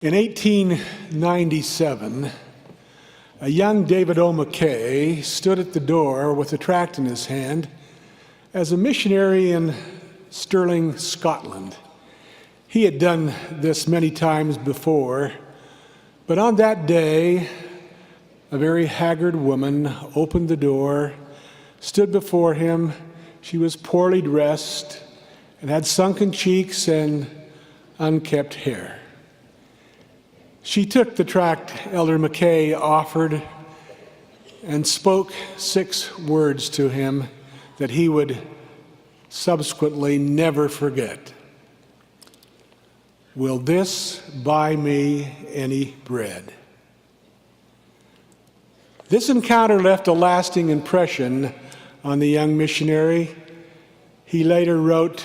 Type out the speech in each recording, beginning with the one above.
In 1897, a young David O. McKay stood at the door with a tract in his hand as a missionary in Stirling, Scotland. He had done this many times before, but on that day, a very haggard woman opened the door, stood before him. She was poorly dressed and had sunken cheeks and unkempt hair. She took the tract Elder McKay offered and spoke 6 words to him that he would subsequently never forget. "Will this buy me any bread?" This encounter left a lasting impression on the young missionary. He later wrote,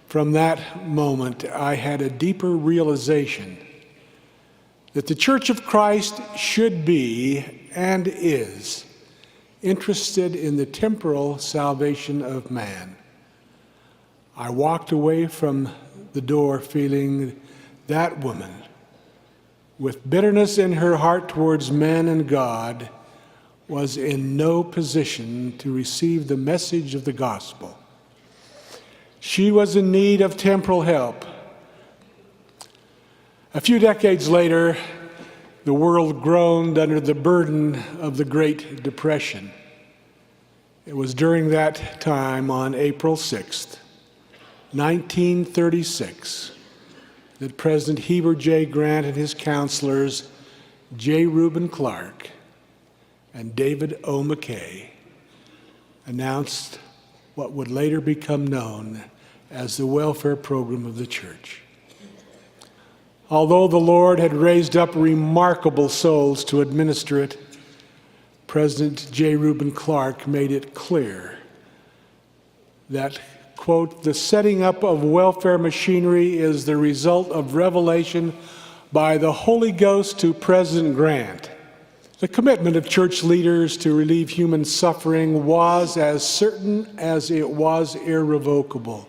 "From that moment, I had a deeper realization that the Church of Christ should be and is interested in the temporal salvation of man." I walked away from the door feeling that woman, with bitterness in her heart towards men and God, was in no position to receive the message of the gospel. She was in need of temporal help. A few decades later, the world groaned under the burden of the Great Depression. It was during that time, on April 6th, 1936, that President Heber J. Grant and his counselors, J. Reuben Clark and David O. McKay, announced what would later become known as the welfare program of the church. Although the Lord had raised up remarkable souls to administer it, President J. Reuben Clark made it clear that, quote, "the setting up of welfare machinery is the result of revelation by the Holy Ghost to President Grant. The commitment of church leaders to relieve human suffering was as certain as it was irrevocable.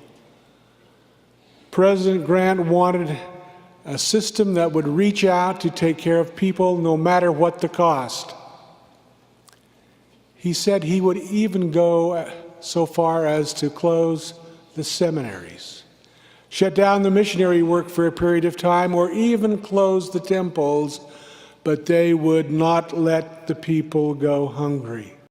President Grant wanted a system that would reach out to take care of people no matter what the cost. He said he would even go so far as to close the seminaries, shut down the missionary work for a period of time, or even close the temples, but they would not let the people go hungry."